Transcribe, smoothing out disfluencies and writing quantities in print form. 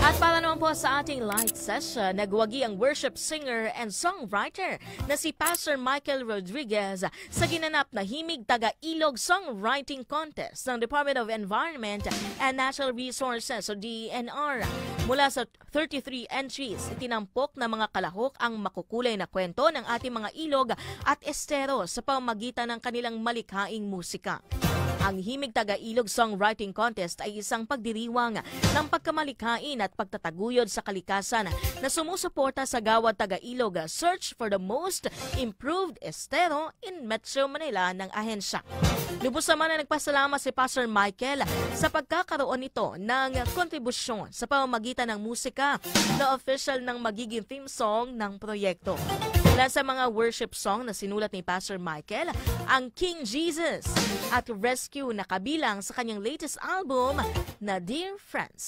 At para naman po sa ating light session, nagwagi ang worship singer and songwriter na si Pastor Michael Rodriguez sa ginanap na Himig Taga-Ilog Songwriting Contest ng Department of Environment and Natural Resources o DENR. Mula sa 33 entries, itinampok na mga kalahok ang makukulay na kwento ng ating mga ilog at estero sa pamamagitan ng kanilang malikhaing musika. Ang Himig Taga-Ilog Songwriting Contest ay isang pagdiriwang ng pagkamalikhain at pagtataguyod sa kalikasan na sumusuporta sa Gawad Taga-Ilog Search for the Most Improved Estero in Metro Manila ng ahensya. Lubos naman na nagpasalamat si Pastor Michael sa pagkakaroon nito ng kontribusyon sa pamamagitan ng musika na official ng magiging theme song ng proyekto. Ilan sa mga worship song na sinulat ni Pastor Michael, ang King Jesus at Rescue na kabilang sa kanyang latest album na Dear Friends.